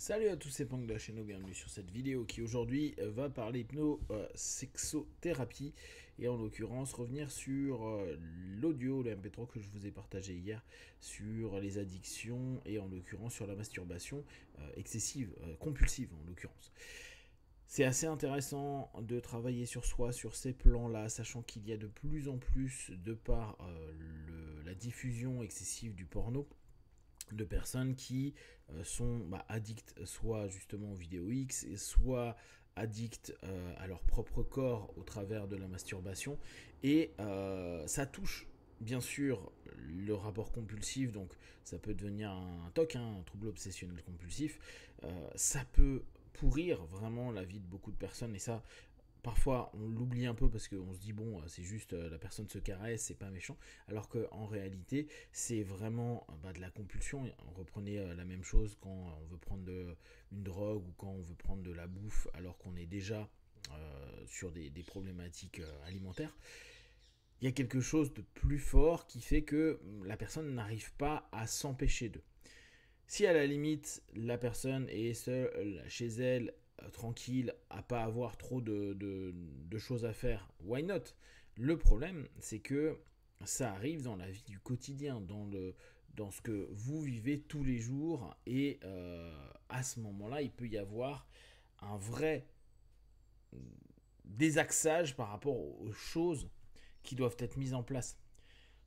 Salut à tous, c'est Punk de la chaîne, bienvenue sur cette vidéo qui aujourd'hui va parler hypno-sexothérapie et en l'occurrence revenir sur l'audio, le MP3 que je vous ai partagé hier sur les addictions et en l'occurrence sur la masturbation excessive, compulsive en l'occurrence. C'est assez intéressant de travailler sur soi, sur ces plans-là, sachant qu'il y a de plus en plus, de par la diffusion excessive du porno, de personnes qui sont addictes soit justement aux vidéos X, et soit addictes à leur propre corps au travers de la masturbation. Et ça touche bien sûr le rapport compulsif, donc ça peut devenir un TOC, hein, un trouble obsessionnel compulsif. Ça peut pourrir vraiment la vie de beaucoup de personnes, et ça, parfois on l'oublie un peu parce qu'on se dit bon c'est juste la personne se caresse, c'est pas méchant, alors qu'en réalité c'est vraiment de la compulsion. Reprenez la même chose quand on veut prendre une drogue ou quand on veut prendre de la bouffe alors qu'on est déjà sur des problématiques alimentaires. Il y a quelque chose de plus fort qui fait que la personne n'arrive pas à s'empêcher d'eux. Si à la limite la personne est seule chez elle, tranquille, à pas avoir trop de choses à faire, why not? Le problème, c'est que ça arrive dans la vie du quotidien, dans ce que vous vivez tous les jours, et à ce moment-là, il peut y avoir un vrai désaxage par rapport aux choses qui doivent être mises en place.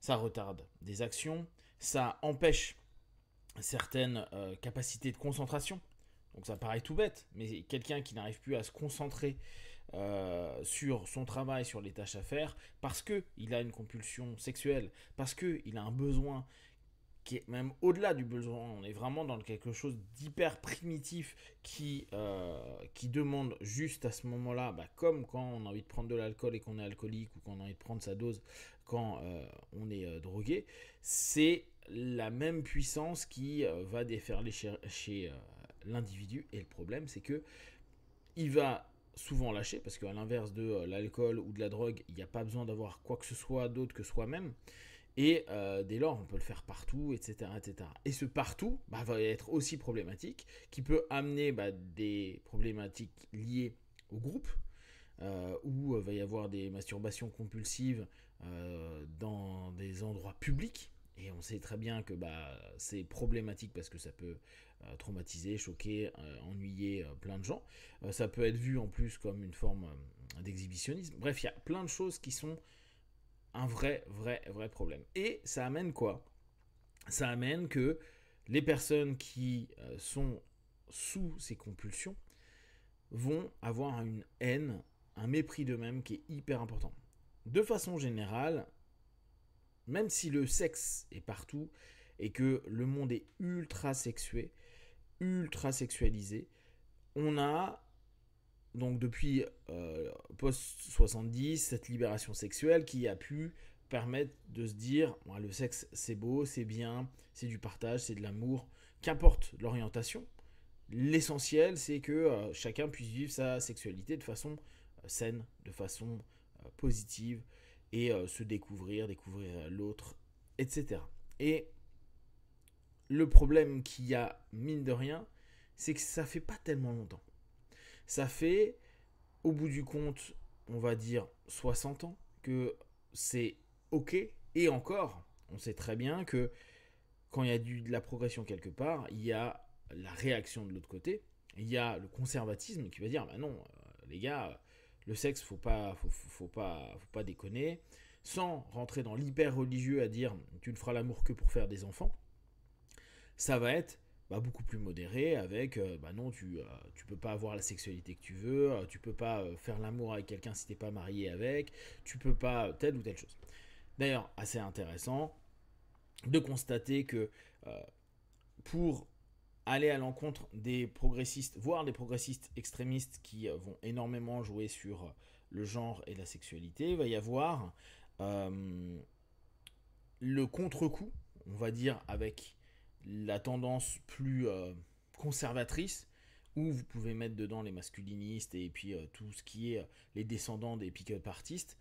Ça retarde des actions, ça empêche certaines capacités de concentration. Donc ça paraît tout bête, mais quelqu'un qui n'arrive plus à se concentrer sur son travail, sur les tâches à faire, parce qu'il a une compulsion sexuelle, parce qu'il a un besoin qui est même au-delà du besoin, on est vraiment dans quelque chose d'hyper primitif qui demande juste à ce moment-là, comme quand on a envie de prendre de l'alcool et qu'on est alcoolique, ou quand on a envie de prendre sa dose quand on est drogué, c'est la même puissance qui va déferler chez l'individu. Et le problème, c'est que il va souvent lâcher, parce qu'à l'inverse de l'alcool ou de la drogue, il n'y a pas besoin d'avoir quoi que ce soit d'autre que soi-même. Et dès lors, on peut le faire partout, etc. etc. Et ce partout va être aussi problématique, qui peut amener des problématiques liées au groupe, où il va y avoir des masturbations compulsives dans des endroits publics. Et on sait très bien que c'est problématique parce que ça peut traumatiser, choquer, ennuyer plein de gens. Ça peut être vu en plus comme une forme d'exhibitionnisme. Bref, il y a plein de choses qui sont un vrai problème. Et ça amène quoi? Ça amène que les personnes qui sont sous ces compulsions vont avoir une haine, un mépris d'eux-mêmes qui est hyper important. De façon générale, même si le sexe est partout et que le monde est ultra sexué, ultra sexualisé, on a donc depuis post-70 cette libération sexuelle qui a pu permettre de se dire le sexe c'est beau, c'est bien, c'est du partage, c'est de l'amour, qu'importe l'orientation. L'essentiel c'est que chacun puisse vivre sa sexualité de façon saine, de façon positive, et se découvrir l'autre, etc. Et le problème qu'il y a, mine de rien, c'est que ça fait pas tellement longtemps. Ça fait, au bout du compte, on va dire 60 ans que c'est ok. Et encore, on sait très bien que quand il y a de la progression quelque part, il y a la réaction de l'autre côté. Il y a le conservatisme qui va dire non, les gars, le sexe, faut pas déconner. Sans rentrer dans l'hyper religieux à dire tu ne feras l'amour que pour faire des enfants. Ça va être beaucoup plus modéré avec non, tu peux pas avoir la sexualité que tu veux, tu peux pas faire l'amour avec quelqu'un si t'es pas marié avec, tu peux pas telle ou telle chose. D'ailleurs, assez intéressant de constater que pour aller à l'encontre des progressistes, voire des progressistes extrémistes qui vont énormément jouer sur le genre et la sexualité, il va y avoir le contre-coup, on va dire, avec la tendance plus conservatrice, où vous pouvez mettre dedans les masculinistes et puis tout ce qui est les descendants des pick-up artistes,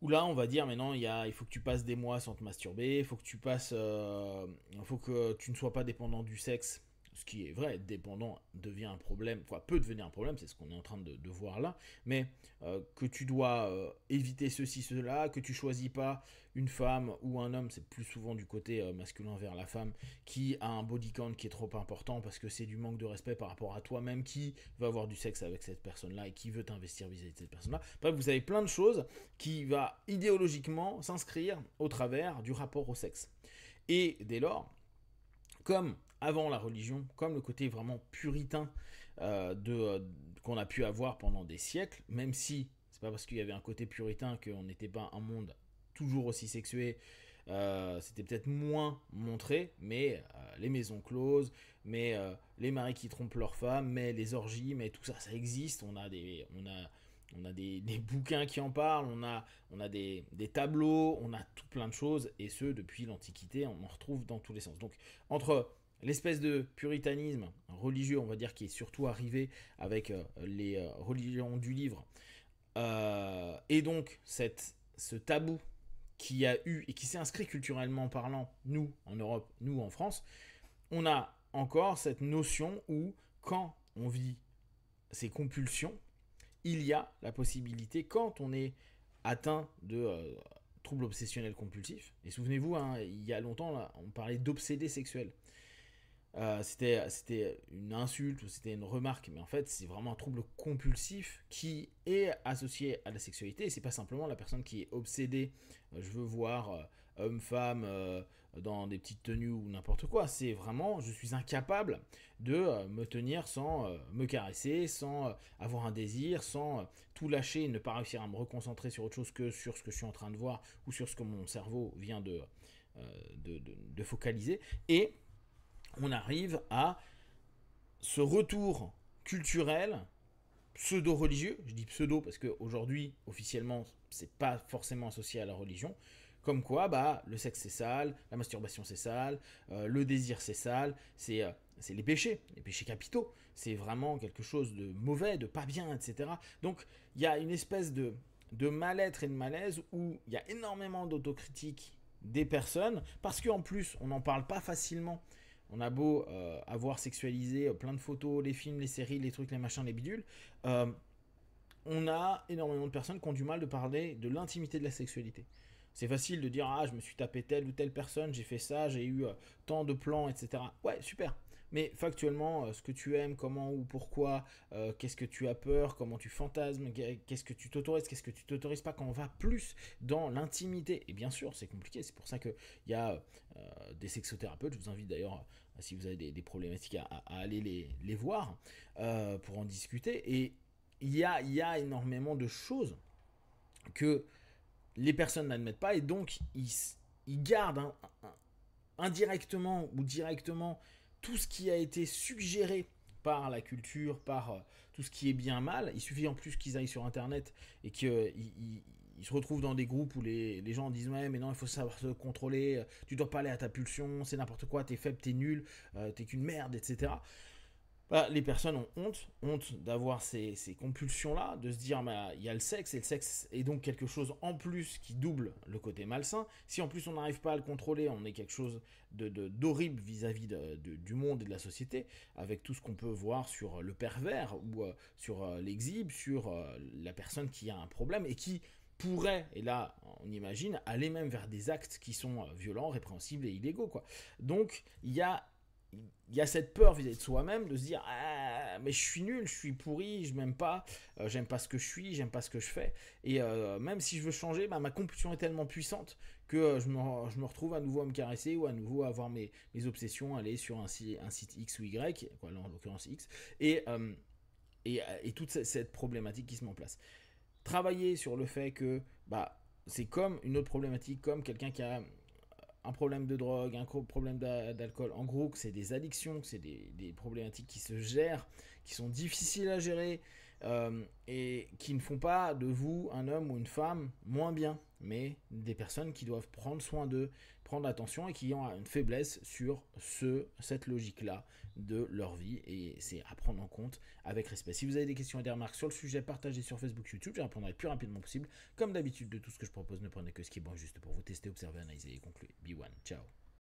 où là on va dire mais non, il faut que tu passes des mois sans te masturber, il faut que tu ne sois pas dépendant du sexe ce qui est vrai, être dépendant devient un problème, enfin peut devenir un problème, c'est ce qu'on est en train de voir là, mais que tu dois éviter ceci, cela, que tu choisis pas une femme ou un homme, c'est plus souvent du côté masculin vers la femme, qui a un body count qui est trop important parce que c'est du manque de respect par rapport à toi-même, qui va avoir du sexe avec cette personne-là et qui veut t'investir vis-à-vis de cette personne-là. Bref, vous avez plein de choses qui va idéologiquement s'inscrire au travers du rapport au sexe. Et dès lors, comme avant la religion, comme le côté vraiment puritain qu'on a pu avoir pendant des siècles, même si c'est pas parce qu'il y avait un côté puritain qu'on n'était pas un monde toujours aussi sexué, c'était peut-être moins montré, mais les maisons closes, mais les maris qui trompent leurs femmes, mais les orgies, mais tout ça, ça existe. On a des bouquins qui en parlent, on a des tableaux, on a tout plein de choses, et ce, depuis l'Antiquité, on en retrouve dans tous les sens. Donc, entre l'espèce de puritanisme religieux, on va dire, qui est surtout arrivé avec les religions du livre, et donc ce tabou qui a eu et qui s'est inscrit culturellement parlant, nous en Europe, nous en France, on a encore cette notion où quand on vit ces compulsions, il y a la possibilité, quand on est atteint de troubles obsessionnels compulsifs, et souvenez-vous, hein, il y a longtemps, là, on parlait d'obsédé sexuel. C'était une insulte ou c'était une remarque, mais en fait c'est vraiment un trouble compulsif qui est associé à la sexualité, et c'est pas simplement la personne qui est obsédée, je veux voir homme-femme dans des petites tenues ou n'importe quoi, c'est vraiment je suis incapable de me tenir sans me caresser, sans avoir un désir, sans tout lâcher et ne pas réussir à me reconcentrer sur autre chose que sur ce que je suis en train de voir ou sur ce que mon cerveau vient de focaliser, et on arrive à ce retour culturel pseudo-religieux, je dis pseudo parce qu'aujourd'hui, officiellement, c'est pas forcément associé à la religion, comme quoi, bah, le sexe c'est sale, la masturbation c'est sale, le désir c'est sale, c'est les péchés capitaux, c'est vraiment quelque chose de mauvais, de pas bien, etc. Donc, il y a une espèce de mal-être et de malaise où il y a énormément d'autocritique des personnes, parce qu'en plus, on n'en parle pas facilement. On a beau avoir sexualisé plein de photos, les films, les séries, les trucs, les machins, les bidules. On a énormément de personnes qui ont du mal de parler de l'intimité de la sexualité. C'est facile de dire, ah, je me suis tapé telle ou telle personne, j'ai fait ça, j'ai eu tant de plans, etc. Ouais, super. Mais factuellement, ce que tu aimes, comment ou pourquoi, qu'est-ce que tu as peur, comment tu fantasmes, qu'est-ce que tu t'autorises pas, quand on va plus dans l'intimité. Et bien sûr, c'est compliqué, c'est pour ça qu'il y a des sexothérapeutes, je vous invite d'ailleurs, si vous avez des problématiques, à aller les voir pour en discuter. Et il y a énormément de choses que les personnes n'admettent pas, et donc ils gardent indirectement ou directement tout ce qui a été suggéré par la culture, par tout ce qui est bien mal. Il suffit en plus qu'ils aillent sur internet et qu'ils se retrouvent dans des groupes où les gens disent ouais mais non, il faut savoir se contrôler, tu dois pas aller à ta pulsion, c'est n'importe quoi, t'es faible, t'es nul, t'es qu'une merde, etc. Bah, les personnes ont honte d'avoir ces compulsions-là, de se dire bah, y a le sexe, et le sexe est donc quelque chose en plus qui double le côté malsain. Si en plus on n'arrive pas à le contrôler, on est quelque chose d'horrible vis-à-vis du monde et de la société, avec tout ce qu'on peut voir sur le pervers, ou sur l'exhibe, sur la personne qui a un problème, et qui pourrait, et là on imagine, aller même vers des actes qui sont violents, répréhensibles et illégaux, quoi. Donc il y a cette peur vis-à-vis de soi-même, de se dire ah, mais je suis nul, je suis pourri, je m'aime pas, j'aime pas ce que je suis, j'aime pas ce que je fais, et même si je veux changer, bah, ma compulsion est tellement puissante que je me retrouve à nouveau à me caresser, ou à nouveau à avoir mes obsessions, aller sur un site X ou Y, quoi, là, en l'occurrence X, et toute cette problématique qui se met en place. Travailler sur le fait que bah, c'est comme une autre problématique, comme quelqu'un qui a un problème de drogue, un problème d'alcool, en gros que c'est des addictions, que c'est des problématiques qui se gèrent, qui sont difficiles à gérer, et qui ne font pas de vous un homme ou une femme moins bien, mais des personnes qui doivent prendre soin d'eux, prendre attention, et qui ont une faiblesse sur cette logique-là de leur vie, et c'est à prendre en compte avec respect. Si vous avez des questions et des remarques sur le sujet, partagez sur Facebook, YouTube, je répondrai le plus rapidement possible. Comme d'habitude, de tout ce que je propose, ne prenez que ce qui est bon, juste pour vous tester, observer, analyser et conclure. Be one, ciao.